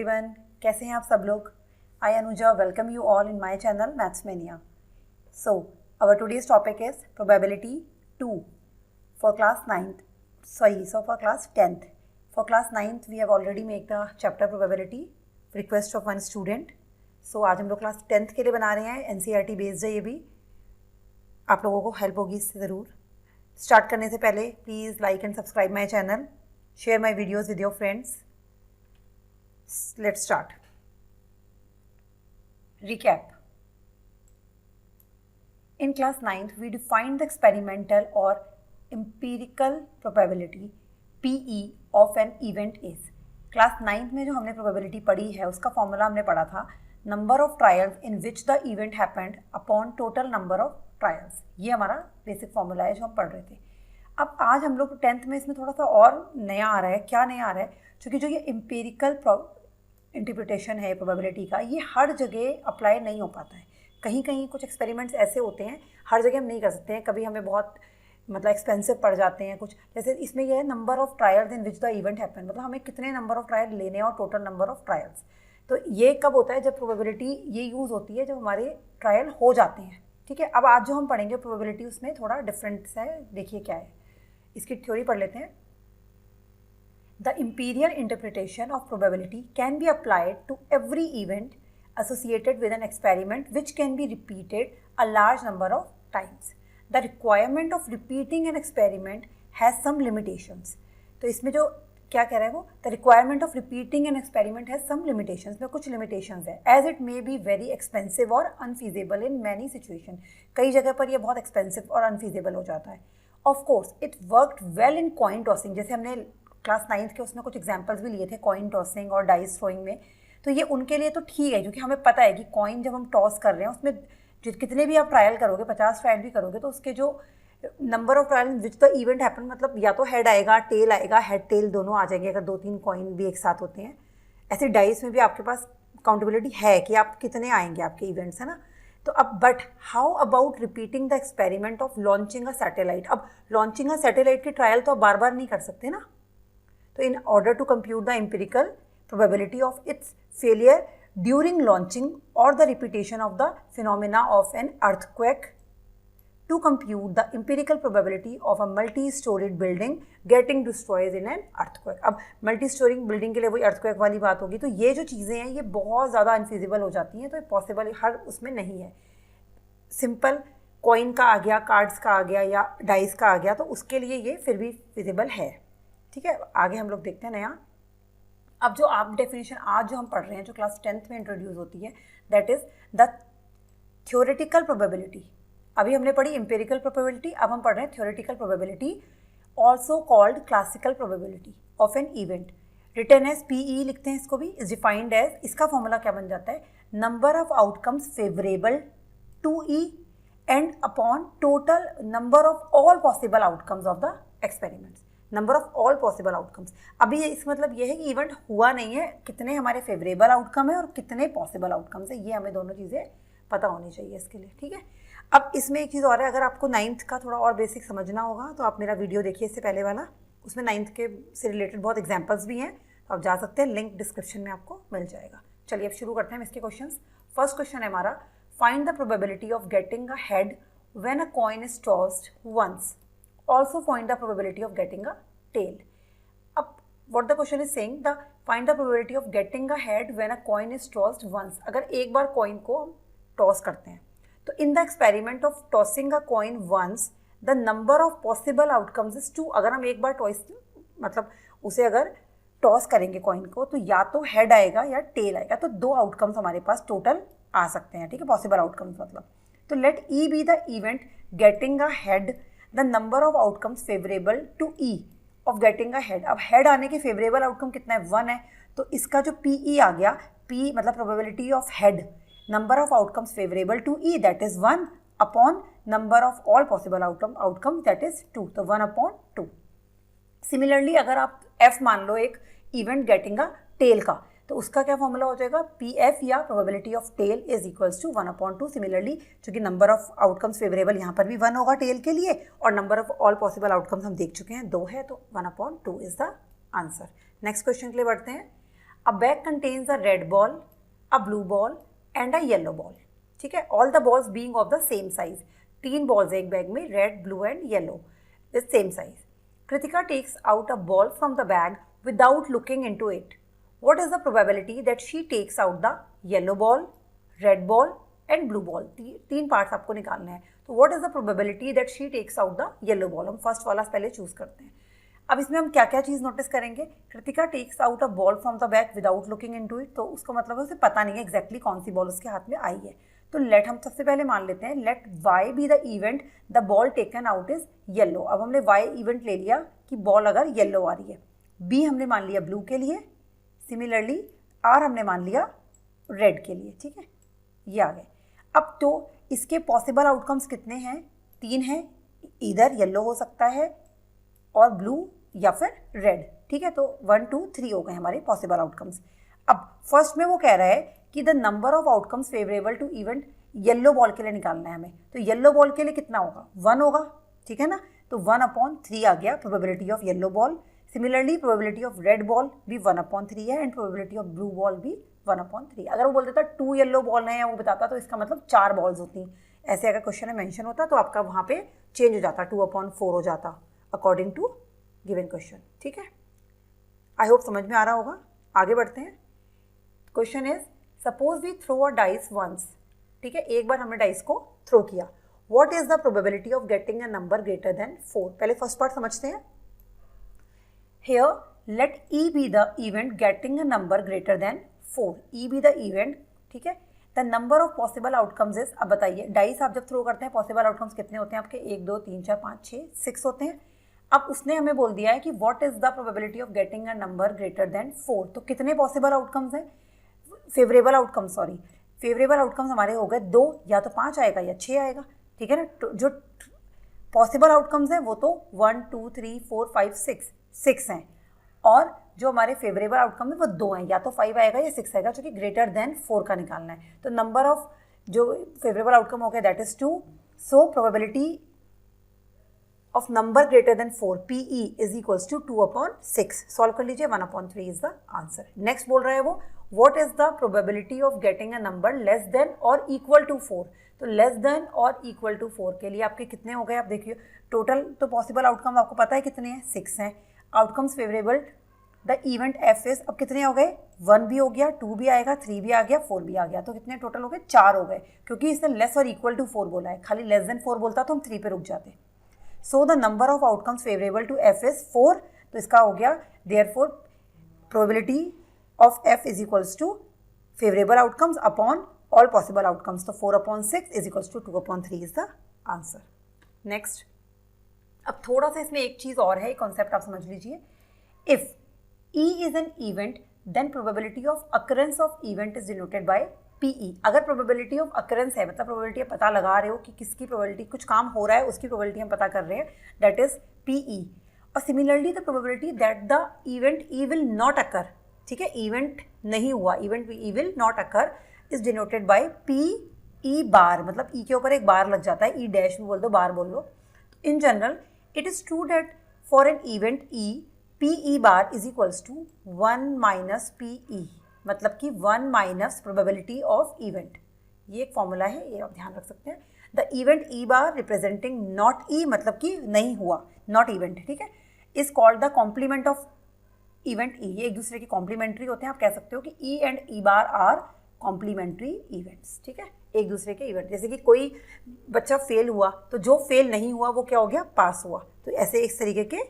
Everyone, कैसे हैं आप सब लोग। I Anuja welcome you all in my channel maths mania. So our today's topic is probability 2 for class 9th, for class 10th. For class 9th we have already made the chapter probability request of one student. So आज हम लोग class 10th के लिए बना रहे हैं, NCERT based है ये भी, आप लोगों को हेल्प होगी इससे ज़रूर। स्टार्ट करने से पहले please like and subscribe my channel, share my videos with your friends. Let's start. Recap. In class 9th, we defined the experimental or empirical probability PE of an event is. Class 9th में जो हमने probability पढ़ी है उसका formula हमने पढ़ा था number of trials in which the event happened upon total number of trials. ये हमारा बेसिक फॉर्मूला है जो हम पढ़ रहे थे। अब आज हम लोग 10th में इसमें थोड़ा सा और नया आ रहा है। क्या नया आ रहा है? क्योंकि जो ये एम्पिरिकल इंटरप्रिटेशन है प्रोबेबिलिटी का, ये हर जगह अप्लाई नहीं हो पाता है। कहीं कहीं कुछ एक्सपेरिमेंट्स ऐसे होते हैं, हर जगह हम नहीं कर सकते हैं। कभी हमें बहुत एक्सपेंसिव पड़ जाते हैं कुछ, जैसे इसमें यह है number of trials in which the event happen, मतलब हमें कितने नंबर ऑफ ट्रायल लेने हैं और टोटल नंबर ऑफ ट्रायल्स। तो ये कब होता है? जब प्रोबेबिलिटी ये यूज़ होती है जब हमारे ट्रायल हो जाते हैं। ठीक है, अब आज जो हम पढ़ेंगे प्रोबेबिलिटी उसमें थोड़ा डिफरेंस है। देखिए क्या है, इसकी थ्योरी पढ़ लेते हैं। The imperial interpretation of probability can be applied to every event associated with an experiment which can be repeated a large number of times. The requirement of repeating an experiment has some limitations. तो इसमें जो क्या कह रहा है वो, the requirement of repeating an experiment has some limitations, में कुछ limitations है, as it may be very expensive or unfeasible in many situations. कई जगह पर ये बहुत expensive और unfeasible हो जाता है। Of course, it worked well in coin tossing, जैसे हमने क्लास 9th के उसमें कुछ एग्जाम्पल्स भी लिए थे कॉइन टॉसिंग और डाइस थ्रोइंग में। तो ये उनके लिए तो ठीक है, क्योंकि हमें पता है कि कॉइन जब हम टॉस कर रहे हैं उसमें कितने भी आप ट्रायल करोगे, 50 ट्रायल भी करोगे, तो उसके जो number of trial which the event happen, मतलब या तो हेड आएगा, टेल आएगा, हेड टेल दोनों आ जाएंगे अगर 2-3 कॉइन भी एक साथ होते हैं। ऐसे डाइस में भी आपके पास काउंटेबिलिटी है कि आप कितने आएंगे आपके इवेंट्स, है ना। तो अब but how about repeating the experiment of launching a satellite. अब लॉन्चिंग अ सैटेलाइट की ट्रायल तो आप बार बार नहीं कर सकते ना। So in order to compute the empirical probability of its failure during launching or the repetition of the phenomena of an earthquake, to compute the empirical probability of a multi-storied building getting destroyed in an earthquake. अब multi-storied building के लिए वही earthquake वाली बात होगी। तो ये जो चीज़ें हैं ये बहुत ज़्यादा unfeasible हो जाती हैं, तो पॉसिबल हर उसमें नहीं है। सिंपल कॉइन का आ गया, कार्ड्स का आ गया या डाइस का आ गया, तो उसके लिए ये फिर भी फिजिबल है। ठीक है, आगे हम लोग देखते हैं नया। अब जो आप डेफिनेशन आज जो हम पढ़ रहे हैं, जो क्लास 10th में इंट्रोड्यूस होती है, that is the theoretical probability. अभी हमने पढ़ी एम्पिरिकल प्रोबेबिलिटी, अब हम पढ़ रहे हैं theoretical probability, also called classical probability of an event. Written as PE लिखते हैं इसको भी, इज डिफाइंड एज, इसका फॉर्मूला क्या बन जाता है, number of outcomes favourable to E and upon total number of all possible outcomes of the experiments. Number of all possible outcomes. अभी इसका मतलब ये है कि इवेंट हुआ नहीं है, कितने हमारे फेवरेबल आउटकम है और कितने पॉसिबल आउटकम्स है, ये हमें दोनों चीज़ें पता होनी चाहिए इसके लिए। ठीक है, अब इसमें एक चीज़ और है, अगर आपको 9th का थोड़ा और बेसिक समझना होगा तो आप मेरा वीडियो देखिए इससे पहले वाला, उसमें 9th के से रिलेटेड बहुत एग्जाम्पल्स भी हैं, तो आप जा सकते हैं, लिंक डिस्क्रिप्शन में आपको मिल जाएगा। चलिए अब शुरू करते हैं इसके क्वेश्चन। फर्स्ट क्वेश्चन है हमारा, find the probability of getting a head when a coin is tossed once, also find the probability of getting a tail. अब what the question is saying, the find the probability of getting a head when a coin is tossed once. अगर एक बार coin को हम toss करते हैं, तो in the experiment of tossing a coin once, the number of possible outcomes is 2. अगर हम एक बार टॉस मतलब उसे अगर टॉस करेंगे कॉइन को, तो या तो हेड आएगा या टेल आएगा, तो 2 आउटकम्स हमारे पास टोटल आ सकते हैं। ठीक है, पॉसिबल आउटकम्स मतलब। तो let E be the event getting a head, the number of outcomes favourable to E of getting a head. अब हेड आने के फेवरेबल आउटकम कितना है, 1 है, तो इसका जो PE आ गया, P मतलब probability of head, number of outcomes favourable to E that is 1 upon number of all possible outcome that is 2, तो 1/2। सिमिलरली अगर आप F मान लो एक इवेंट गेटिंग अ टेल का, तो उसका क्या फॉर्मूला हो जाएगा, PF या probability of tail is equals to 1/2। Similarly चूंकि नंबर ऑफ आउटकम्स फेवरेबल यहाँ पर भी 1 होगा टेल के लिए, और number of all possible outcomes हम देख चुके हैं 2 है, तो 1/2 is the answer. Next question के लिए बढ़ते हैं। A bag contains a red ball, a blue ball and a yellow ball, ठीक है, all the balls being of the same size. 3 balls एक बैग में, red, blue and yellow, with same size. Kritika takes out a ball from the bag without looking into it. What is the probability that she takes out the yellow ball, red ball and blue ball? तीन parts आपको निकालने हैं। तो what is the probability that she takes out the yellow ball? हम first वाला पहले choose करते हैं। अब इसमें हम क्या क्या चीज़ नोटिस करेंगे? Kritika takes out a ball from the bag without looking into it, तो उसका मतलब उसे पता नहीं है एग्जैक्टली कौन सी बॉल उसके हाथ में आई है। तो लेट हम सबसे पहले मान लेते हैं, let Y be the event the ball taken out is yellow. अब हमने वाई इवेंट ले लिया कि बॉल अगर येलो आ रही है। बी हमने मान लिया ब्लू के लिए, सिमिलरली आर हमने मान लिया रेड के लिए, ठीक है, ये आ गए। अब तो इसके पॉसिबल आउटकम्स कितने हैं? 3 हैं, इधर येलो हो सकता है और ब्लू या फिर रेड, ठीक है। तो 1 2 3 हो गए हमारे पॉसिबल आउटकम्स। अब फर्स्ट में वो कह रहा है कि the number of outcomes favourable to event yellow ball के लिए निकालना है हमें। तो येलो बॉल के लिए कितना होगा? 1 होगा, ठीक है ना। तो 1/3 आ गया probability of yellow ball. Similarly probability of red ball भी 1/3 है and probability of blue ball भी 1/3। अगर वो बोल देता 2 येलो बॉल हैं या वो बताता तो इसका मतलब 4 बॉल्स होती। ऐसे अगर क्वेश्चन में मेंशन होता तो आपका वहाँ पे चेंज हो जाता, 2/4 हो जाता अकॉर्डिंग टू गिवन क्वेश्चन, ठीक है। आई होप समझ में आ रहा होगा। आगे बढ़ते हैं। Question is suppose we throw a dice once, ठीक है, एक बार हमने डाइस को थ्रो किया। What is the probability of getting a number greater than 4? पहले फर्स्ट पार्ट समझते हैं। Here, let E be the event getting a number greater than 4. E be the event, ठीक है। The number of possible outcomes is, अब बताइए dice आप जब throw करते हैं पॉसिबल आउटकम्स कितने होते हैं आपके? 1 2 3 4 5 6 6 होते हैं। अब उसने हमें बोल दिया है कि what is the probability of getting a number greater than 4। तो कितने पॉसिबल आउटकम्स हैं? Favourable outcomes, sorry, favourable outcomes हमारे हो गए 2, या तो 5 आएगा या 6 आएगा, ठीक है ना। तो जो पॉसिबल आउटकम्स हैं वो तो 1 2 3 4 5 6 हैं, और जो हमारे फेवरेबल आउटकम है वो 2 हैं, या तो 5 आएगा या 6 आएगा, जो कि ग्रेटर देन 4 का निकालना है। तो नंबर ऑफ जो फेवरेबल आउटकम हो गया that is 2। So probability of number greater than 4 PE is equals to 2/6। Solve कर लीजिए, 1/3 इज द आंसर। नेक्स्ट बोल रहा है वो what is the probability of getting a number less then और इक्वल टू 4। तो लेस देन और equal to 4 के लिए आपके कितने हो गए? आप देखिए टोटल तो पॉसिबल आउटकम आपको पता है कितने हैं? 6 हैं। Outcomes favourable the event F is, अब कितने हो गए? 1 भी हो गया, 2 भी आएगा, 3 भी आ गया, 4 भी आ गया। तो कितने टोटल हो गए? 4 हो गए, क्योंकि इसने लेस और इक्वल टू 4 बोला है। खाली लेस देन 4 बोलता तो हम 3 पे रुक जाते। So the number of outcomes favourable to F is 4। तो इसका हो गया therefore probability of F is equals to favourable outcomes upon all possible outcomes. तो 4/6 is equals to 2/3 is the answer. Next, अब थोड़ा सा इसमें एक चीज़ और है, कॉन्सेप्ट आप समझ लीजिए। If E is an event, then probability of occurrence of event is denoted by PE। अगर probability of occurrence है, मतलब probability आप पता लगा रहे हो कि किसकी probability, कुछ काम हो रहा है उसकी probability हम पता कर रहे हैं, that is PE। और similarly the probability that the event E will not occur, ठीक है, event नहीं हुआ, event E will not occur is denoted by PE बार, मतलब E के ऊपर एक बार लग जाता है, E डैश भी बोल दो, बार बोल लो। In general, it is true that for an event E PE bar is equals to 1 minus PE, मतलब कि 1 माइनस प्रोबेबिलिटी ऑफ इवेंट। ये एक फॉर्मूला है, ये आप ध्यान रख सकते हैं। The event E bar representing not E, मतलब कि नहीं हुआ, नॉट इवेंट, ठीक है, is called the complement of event E। ये एक दूसरे के कॉम्प्लीमेंट्री होते हैं। आप कह सकते हो कि E and E bar are complementary events, ठीक है, एक दूसरे के इवेंट। जैसे कि कोई बच्चा फेल हुआ तो जो फेल नहीं हुआ वो क्या हो गया? पास हुआ। तो ऐसे इस तरीके के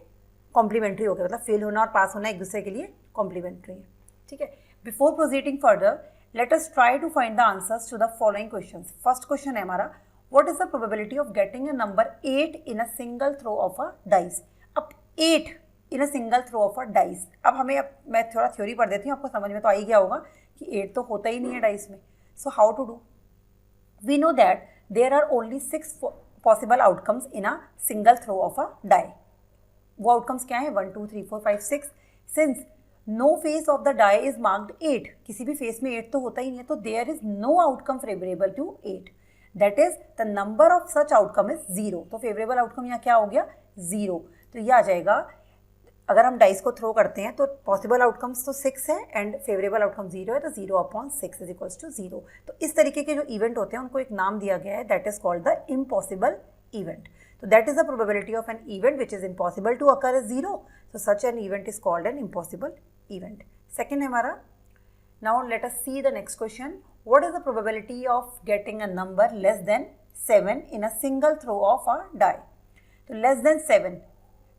कॉम्प्लीमेंट्री हो गया, मतलब फेल होना और पास होना एक दूसरे के लिए कॉम्प्लीमेंट्री है, ठीक है। Before proceeding further let us try to find the answers to the following questions. First question है हमारा, what is the probability of getting a number 8 in a single throw of a dice. अब 8 in a single throw of a dice, अब हमें, अब मैं थोड़ा theory पढ़ देती हूँ, आपको समझ में तो आ ही गया होगा कि 8 तो होता ही नहीं है डाइस में। So how to do? We know that there are only 6 possible outcomes in a single throw of a die. वो आउटकम्स क्या है? 1 2 3 4 5 6। Since no face of the die is marked 8, किसी भी फेस में 8 तो होता ही नहीं है, तो there is no outcome favourable to 8, that is the number of such outcome is 0। तो फेवरेबल आउटकम यहाँ क्या हो गया? 0। तो ये आ जाएगा अगर हम डाइस को थ्रो करते हैं तो पॉसिबल आउटकम्स तो 6 है एंड फेवरेबल आउटकम 0 है, तो 0/6 इज इक्वल्स टू 0। तो इस तरीके के जो इवेंट होते हैं उनको एक नाम दिया गया है, that is called the impossible event. तो that is the probability of an event which is impossible to occur is 0, so such an event is called an impossible event। Second है हमारा, now let us see the next question, what is the probability of getting a number less than 7 in a single throw of a die? तो less than 7,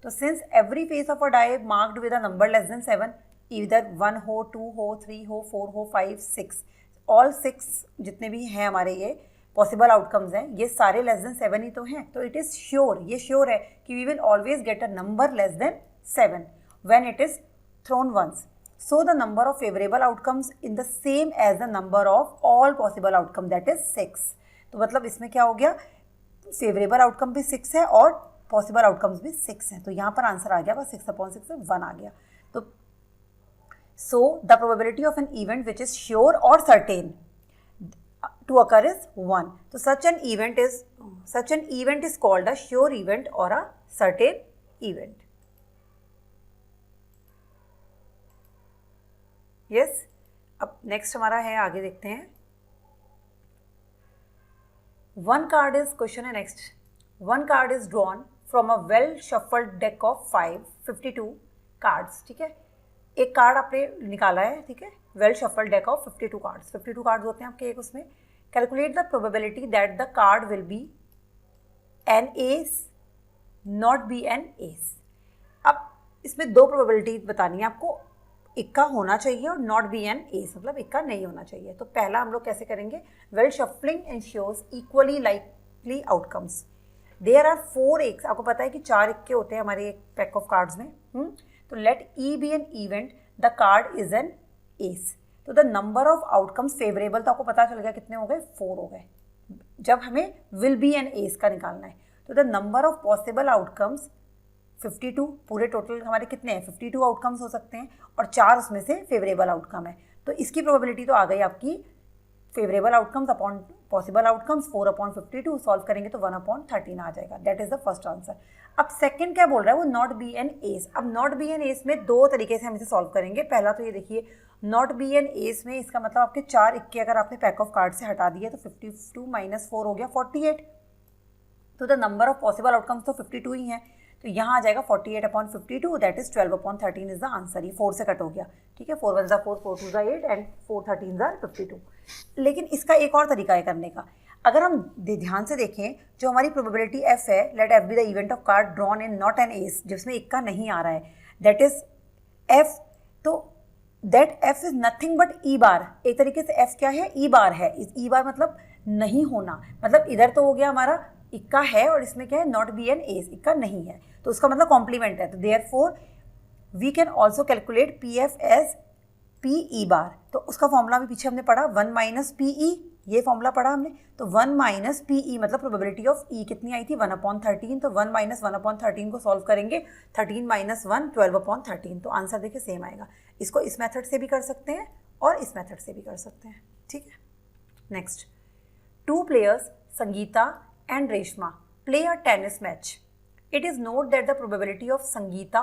तो since every face of a die marked with a number less than 7, either 1 हो, 2 हो, 3 हो, 4 हो, 5, 6, all 6 जितने भी हैं हमारे ये पॉसिबल आउटकम्स हैं, ये सारे लेस देन 7 ही तो हैं। तो इट इज़ श्योर, ये श्योर है कि we will always get a number less than 7 when it is thrown once. So the number of favourable outcomes in the same as the number of all possible outcome, that is 6। तो मतलब इसमें क्या हो गया, favourable outcome भी 6 है और possible outcomes भी 6 हैं। तो यहाँ पर आंसर आ गया बस 6/6 से 1 आ गया। तो so the probability of an event which is sure और certain to occur is 1. So such an event is called a sure event or a certain event. Yes. अब next हमारा है, आगे देखते हैं। One card is question है next. One card is drawn from a well shuffled deck of 52 cards. ठीक है, एक कार्ड आपने निकाला है, ठीक है, well shuffled deck of 52 cards. 52 cards होते हैं आपके एक उसमें। Calculate the probability that the card will be an ace not be an ace. अब इसमें दो प्रोबेबिलिटी बतानी है आपको, इक्का होना चाहिए और नॉट बी एन एस, मतलब इक्का नहीं होना चाहिए। तो पहला हम लोग कैसे करेंगे, well shuffling ensures equally likely outcomes. There are 4 aces, आपको पता है कि 4 इक्के होते हैं हमारे एक पैक ऑफ कार्ड्स में। तो let E be an event, the card is an ace. तो the number of outcomes favourable, तो आपको पता चल गया कितने हो गए, 4 हो गए। जब हमें विल बी एन एस का निकालना है तो the number of possible outcomes 52, पूरे टोटल हमारे कितने हैं, 52 आउटकम्स हो सकते हैं और 4 उसमें से फेवरेबल आउटकम है। तो इसकी प्रोबेबिलिटी तो आ गई आपकी, favourable outcomes upon possible outcomes 4/52, solve करेंगे तो 1/13 आ जाएगा। That is the first answer. अब सेकंड क्या बोल रहा है वो, नॉट बी एन एस। अब नॉट बी एन एस में दो तरीके से हम इसे सॉल्व करेंगे। पहला तो ये देखिए, नॉट बी एन एस में इसका मतलब आपके 4 इक्के अगर आपने पैक ऑफ कार्ड से हटा दिए तो 52 - 4 हो गया 48। तो the number of possible outcomes तो 52 ही हैं, तो यहाँ आ जाएगा 48/52, that is 12/13 is the answer. ये 4 से कट हो गया, ठीक है, 4 1 4, 4 2 8 एंड 4 13 52। लेकिन इसका एक और तरीका है करने का। अगर हम ध्यान से देखें, जो हमारी प्रोबेबिलिटी एफ है, let F be the event of card drawn in not an ace, जिसमें इक्का नहीं आ रहा है, दैट इज एफ। तो that F is nothing but E bar. एक तरीके से एफ क्या है, ई बार है। ई बार मतलब नहीं होना, मतलब इधर तो हो गया हमारा इक्का है और इसमें क्या है, नॉट बी एन एस, इक्का नहीं है, तो उसका मतलब कॉम्प्लीमेंट है। तो therefore we can also calculate P F as P E bar. तो उसका फॉर्मूला भी पीछे हमने पढ़ा, 1 - पी ई, ये फॉर्मूला पढ़ा हमने। तो 1 - पी ई मतलब प्रोबेबिलिटी ऑफ ई कितनी आई थी, 1/13। तो 1 - 1/13 को सॉल्व करेंगे, 13 - 1 12/13। तो आंसर देखिए सेम आएगा। इसको इस मेथड से भी कर सकते हैं और इस मेथड से भी कर सकते हैं, ठीक है। Next, 2 players Sangeeta and Reshma play a tennis match. It is noted that the probability of Sangeeta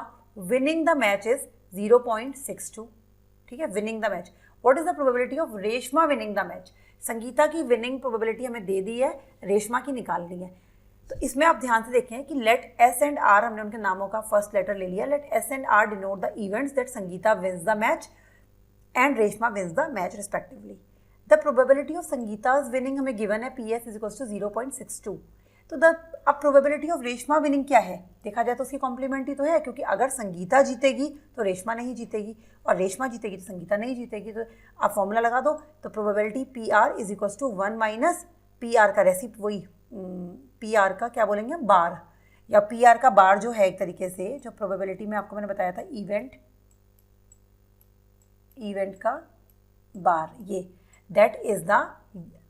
winning the match is 0.62. ठीक है, winning the match. What is the probability of Reshma winning the match? Sangeeta की winning probability हमें दे दी है, रेशमा की निकाल दी है। तो इसमें आप ध्यान से देखें कि let S and R, हमने उनके नामों का फर्स्ट लेटर ले लिया। let S and R denote the events that Sangeeta wins the match and Reshma wins the match respectively. The probability of Sangeeta's winning हमें गिवन है, P S is equals to 0.62। तो अब प्रोबेबिलिटी ऑफ रेशमा विनिंग क्या है, देखा जाए तो उसकी कॉम्प्लीमेंट्री तो है, क्योंकि अगर संगीता जीतेगी तो रेशमा नहीं जीतेगी और रेशमा जीतेगी तो संगीता नहीं जीतेगी। तो आप फॉर्मूला लगा दो, तो probability P R is equals to 1 - P R का रेसिप, वही पी आर का क्या बोलेंगे हम, बार, या पी आर का बार जो है एक तरीके से, जो प्रोबेबिलिटी में आपको मैंने बताया था इवेंट का बार, ये that is the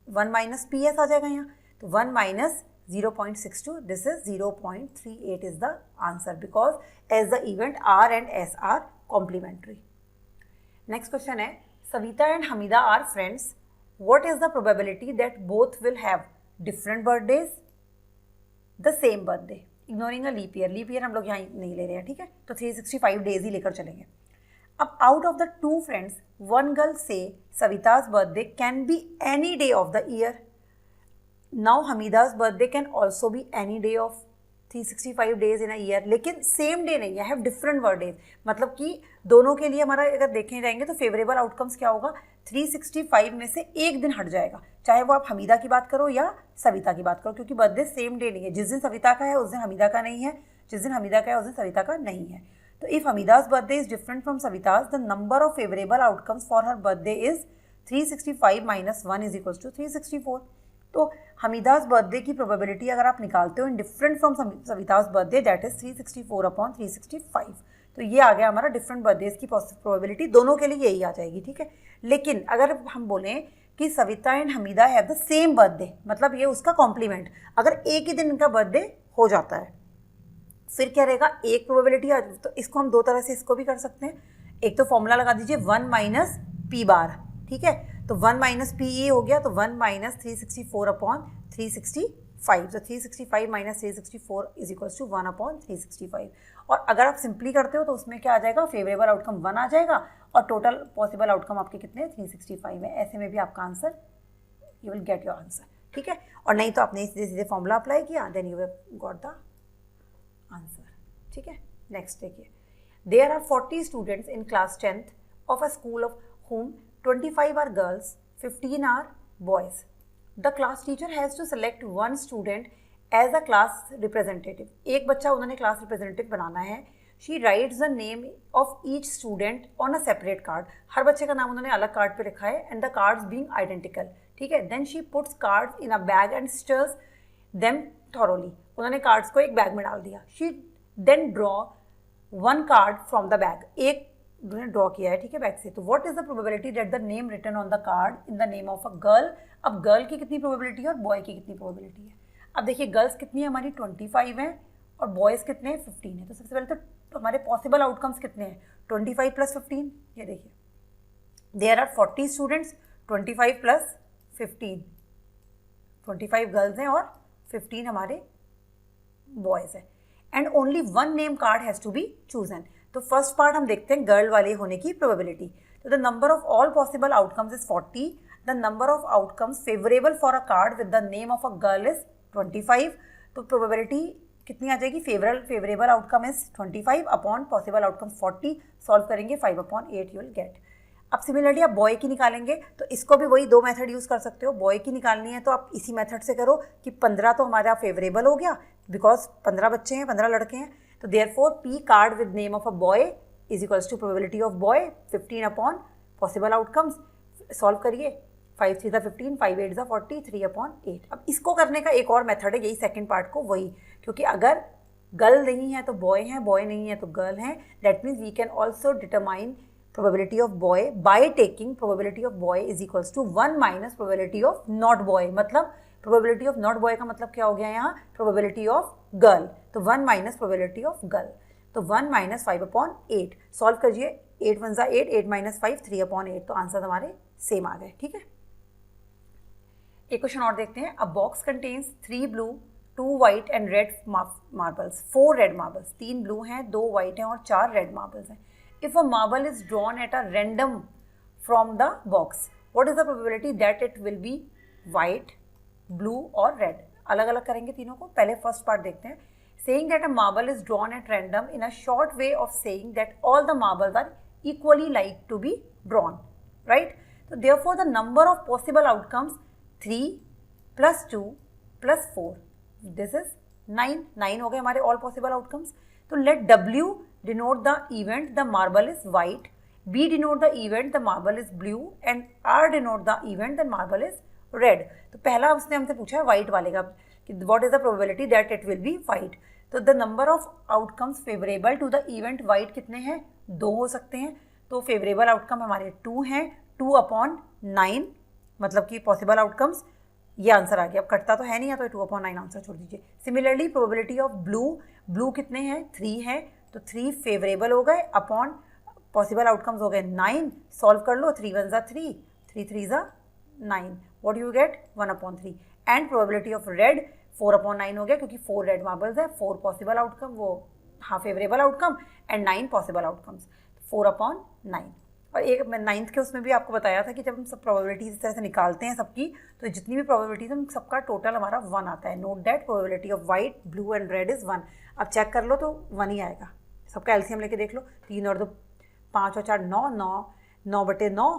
1 - P S आ जाएगा यहाँ। तो 1 - 0.62, this is 0.38 is the answer, because as the event R and S are complementary. Next question है, Savita and Hamida are friends, what is the probability that both will have different birthdays the same birthday? Ignoring a leap year हम लोग यहाँ नहीं ले रहे हैं, ठीक है, तो 365 डेज ही लेकर चलेंगे। अब out of the 2 friends one girl say Savita's birthday can be any day of the year. Now Hamida's birthday can also be any day of 365 days in a year, लेकिन सेम डे नहीं, आई हैव डिफरेंट बर्थडेज। मतलब कि दोनों के लिए हमारा अगर देखे जाएंगे तो फेवरेबल आउटकम्स क्या होगा, 365 में से एक दिन हट जाएगा, चाहे वो आप हमीदा की बात करो या सविता की बात करो, क्योंकि बर्थडे सेम डे नहीं है। जिस दिन सविता का है उस दिन हमीदा का नहीं है, जिस दिन हमीदा का है उस दिन सविता का नहीं है। तो if Hamida's birthday is different from Savita's, the number of favourable outcomes for her birthday is 365 - 1 is equals to 364। तो हमीदाज बर्थडे की प्रोबेबिलिटी अगर आप निकालते हो in different from Savita's birthday, that is 364/365। तो ये आ गया हमारा डिफरेंट बर्थडेज की प्रोबेबिलिटी, दोनों के लिए यही आ जाएगी, ठीक है। लेकिन अगर हम बोलें कि Savita and Hamida have the same birthday, मतलब ये उसका कॉम्प्लीमेंट, अगर एक ही दिन इनका बर्थडे हो जाता है, फिर क्या रहेगा, एक प्रोबेबिलिटी। तो इसको हम दो तरह से इसको भी कर सकते हैं। एक तो फॉर्मूला लगा दीजिए 1 - P बार, ठीक है, तो 1 - PE हो गया, तो 1 - 364/365, तो 365 - 364 इज इक्वल्स टू 1/365। और अगर आप सिंपली करते हो तो उसमें क्या आ जाएगा, फेवरेबल आउटकम 1 आ जाएगा और टोटल पॉसिबल आउटकम आपके कितने 365 है। ऐसे में भी आपका answer, you will get your answer, ठीक है। और नहीं तो आपने सीधे सीधे फॉर्मूला अप्लाई किया, then you have got the answer, ठीक है। नेक्स्ट देखिए, there are 40 students in class 10th of a school of whom 25 are girls, 15 are boys. The class teacher has to select one student as a class representative. एक बच्चा उन्होंने class representative बनाना है। She writes the name of each student on a separate card. हर बच्चे का नाम उन्होंने अलग card पे लिखा है, and the cards being identical, ठीक है। Then she puts cards in a bag and stirs them thoroughly. उन्होंने कार्ड्स को एक बैग में डाल दिया। She then draw one card from the bag. एक उन्होंने ड्रॉ किया है, ठीक है, बैग से। तो what is the probability that the name written on the card in the name of a girl. अब गर्ल की कितनी प्रोबेबिलिटी है और बॉय की कितनी प्रोबेबिलिटी है। अब देखिए, गर्ल्स कितनी है हमारी 25 हैं और बॉयज़ कितने हैं 15 है। तो सबसे पहले तो हमारे पॉसिबल आउटकम्स कितने हैं, 25 + 15। ये देखिए, देयर आर 40 स्टूडेंट्स, 25 + 15, 25 गर्ल्स हैं और 15 हमारे बॉयज़ हैं। And only one name card has to be chosen. तो फर्स्ट पार्ट हम देखते हैं गर्ल वाले होने की प्रोबेबिलिटी। तो the number of all possible outcomes is 40, the number of outcomes favourable for a card with the name of a girl is 25। तो probability कितनी आ जाएगी, favourable outcome is 25 upon possible outcome 40। Solve करेंगे 5/8 you will get. अब similarly आप boy की निकालेंगे, तो इसको भी वही 2 मेथड यूज़ कर सकते हो। बॉय की निकालनी है तो आप इसी मेथड से करो कि 15 तो हमारा फेवरेबल हो गया, बिकॉज 15 बच्चे हैं, 15 लड़के हैं। तो therefore P card with name of a boy is equals to probability of boy 15 upon possible outcomes. Solve करिए, 5 3 15, 5 8 40, 3/8। अब इसको करने का एक और मेथड है, यही सेकंड पार्ट को वही, क्योंकि अगर गर्ल नहीं है तो बॉय है, बॉय नहीं है तो गर्ल है, that means we can also determine probability of boy by taking probability of boy is equals to 1 - probability of not boy। मतलब probability of not boy का मतलब क्या हो गया यहाँ, probability of girl। तो 1 - probability of girl, तो 1 - 5/8। Solve करिए, 8 1 8, 8 - 5 3/8। तो आंसर हमारे सेम आ गए, ठीक है। एक क्वेश्चन और देखते हैं। अ box contains 3 blue 2 white and red marbles, 4 red marbles. 3 blue हैं, 2 वाइट हैं और 4 रेड मार्बल्स हैं। If a marble is drawn at a random from the box, what is the probability that it will be white, blue or red? अलग अलग करेंगे तीनों को। पहले फर्स्ट पार्ट देखते हैं। Saying that a marble is drawn at random in a short way of saying that all the marbles are equally like to be drawn, right? So therefore the number of possible outcomes 3 + 2 + 4, this is 9। 9 हो गए हमारे all possible outcomes। तो let W denote the event the marble is white, B denote the event the marble is blue and R denote the event the marble is red। तो पहला उसने हमसे पूछा है white वाले का कि what is the probability that it will be white। तो the number of outcomes favorable to the event white कितने हैं, 2 हो सकते हैं। तो favorable outcome हमारे 2 हैं, 2/9, मतलब कि possible outcomes ये आंसर आ गया। अब कटता तो है नहीं है, तो 2/9 आंसर छोड़ दीजिए। सिमिलरली प्रोबेबिलिटी ऑफ ब्लू कितने हैं, 3 हैं, तो 3 फेवरेबल हो गए अपॉन पॉसिबल आउटकम्स हो गए 9। सॉल्व कर लो, 3 1 3, 3 3 9, what you get 1/3। And probability of red 4/9 हो गया क्योंकि 4 रेड मार्बल्स है, 4 पॉसिबल आउटकम, वो हाँ favourable outcome and 9 possible outcomes, 4/9। और एक मैं 9th के उसमें भी आपको बताया था कि जब हम सब प्रोबेबिलिटीज इस तरह से निकालते हैं सबकी, तो जितनी भी प्रोबेबिलिटीज हम सबका टोटल हमारा 1 आता है। Note that probability of white, blue and red is 1। अब चेक कर लो तो 1 ही आएगा। सबका एलसीएम लेके देख लो, 3 और 2 5 और 4 9, 9/9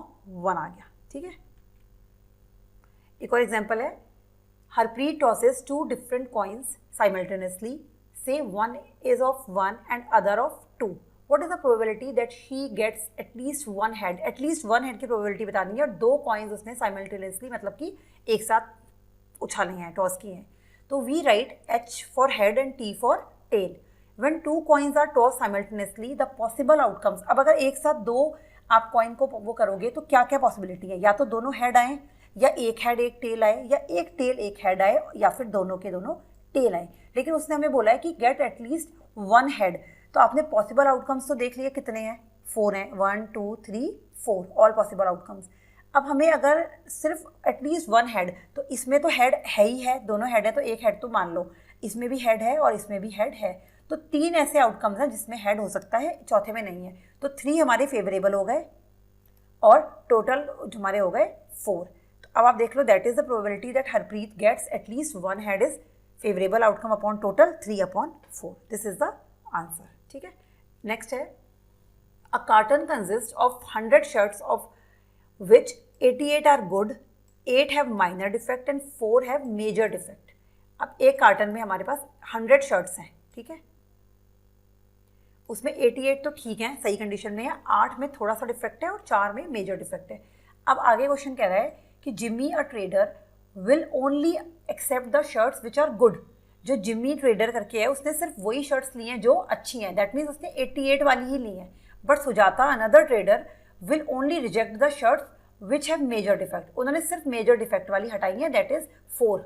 1 आ गया। ठीक है, एक और एग्जाम्पल है, Harpreet tosses 2 different coins simultaneously, से one is of 1 and other of 2. What is the probability that she gets at least one head? At least one head की probability बतानी है और 2 coins उसने simultaneously मतलब कि एक साथ उछाले हैं, टॉस किए हैं। तो we write H for head and T for tail. When 2 coins are tossed simultaneously, the possible outcomes, अब अगर एक साथ 2 आप कॉइन को वो करोगे तो क्या क्या पॉसिबिलिटी है, या तो दोनों हेड आए, या एक हेड एक टेल आए, या एक टेल एक हेड आए, या फिर दोनों के दोनों टेल आए। लेकिन उसने हमें बोला है कि गेट एटलीस्ट 1 हेड। तो आपने पॉसिबल आउटकम्स तो देख लिए कितने हैं, 4 हैं, 1 2 3 4 ऑल पॉसिबल आउटकम्स। अब हमें अगर सिर्फ एटलीस्ट 1 हेड, तो इसमें तो हेड है ही है, दोनों हेड है तो एक हेड तो मान लो, इसमें भी हेड है और इसमें भी हेड है, तो 3 ऐसे आउटकम्स हैं जिसमें हेड हो सकता है, चौथे में नहीं है। तो 3 हमारे फेवरेबल हो गए और टोटल हमारे हो गए 4। तो अब आप देख लो, that is the probability that Harpreet gets at least 1 head is favourable outcome upon total 3/4। This is the answer. ठीक है, नेक्स्ट है, a carton consist of 100 shirts of which 88 are good, 8 have minor defect and 4 have major defect. अब एक carton में हमारे पास 100 shirts हैं, ठीक है, उसमें 88 तो ठीक है, सही कंडीशन में है, 8 में थोड़ा सा डिफेक्ट है और 4 में मेजर डिफेक्ट है। अब आगे क्वेश्चन कह रहा है कि Jimmy a trader will only accept the shirts which are good. जो जिम्मी ट्रेडर करके है उसने सिर्फ वही शर्ट्स ली हैं जो अच्छी हैं, दैट मीन्स उसने 88 वाली ही ली हैं। But Sujata another trader will only reject the shirts which have major defect, उन्होंने सिर्फ मेजर डिफेक्ट वाली हटाई है, दैट इज 4।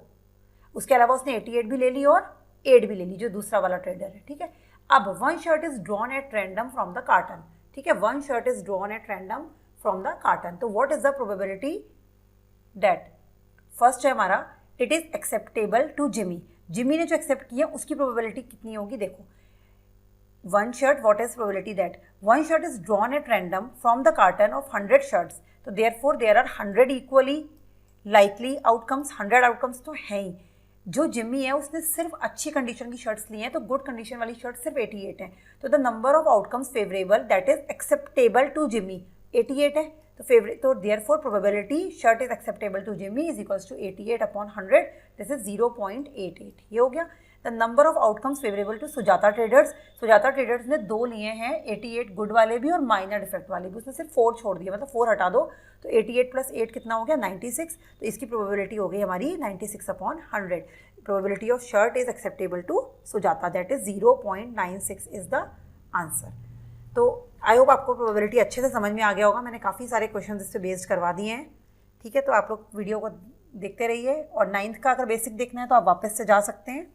उसके अलावा उसने 88 भी ले ली और 8 भी ले ली, जो दूसरा वाला ट्रेडर है। ठीक है, अब 1 shirt is drawn at random from the carton. ठीक है, 1 shirt is drawn at random from the carton. तो what is the probability that, first है हमारा, it is acceptable to Jimmy. Jimmy ने जो एक्सेप्ट किया उसकी प्रोबेबिलिटी कितनी होगी, देखो 1 shirt, what is probability that 1 shirt is drawn at random from the carton of 100 shirts. तो therefore there are 100 equally likely outcomes, 100 outcomes तो हैं ही। जो जिम्मी है उसने सिर्फ अच्छी कंडीशन की शर्ट्स ली हैं, तो गुड कंडीशन वाली शर्ट सिर्फ 88 है। तो the number of outcomes favourable that is acceptable to Jimmy 88 है, तो फेवरेट, तो therefore probability shirt is acceptable to Jimmy is equals to 88/100, this is 0.88। ये हो गया। The number of outcomes favourable to Sujata traders, Sujata traders ने 2 लिए हैं, 88 good वाले भी और माइनर डिफेक्ट वाले भी, उसने सिर्फ 4 छोड़ दिया, मतलब 4 हटा दो, तो 88 + 8 कितना हो गया, 96। तो इसकी प्रोबेबिलिटी हो गई हमारी 96/100। Probability of shirt is acceptable to Sujata, that is 0.96 is the answer. तो आई होप आपको प्रोबेबिलिटी अच्छे से समझ में आ गया होगा, मैंने काफ़ी सारे क्वेश्चन इस पर बेस्ड करवा दिए हैं। ठीक है, तो आप लोग वीडियो को देखते रहिए, और 9th का अगर बेसिक देखना है तो आप वापस से जा सकते हैं।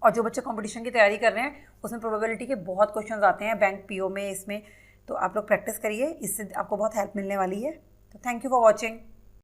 और जो बच्चे कंपटीशन की तैयारी कर रहे हैं उसमें प्रोबेबिलिटी के बहुत क्वेश्चंस आते हैं, बैंक पीओ में, इसमें, तो आप लोग प्रैक्टिस करिए, इससे आपको बहुत हेल्प मिलने वाली है। तो थैंक यू फॉर वॉचिंग।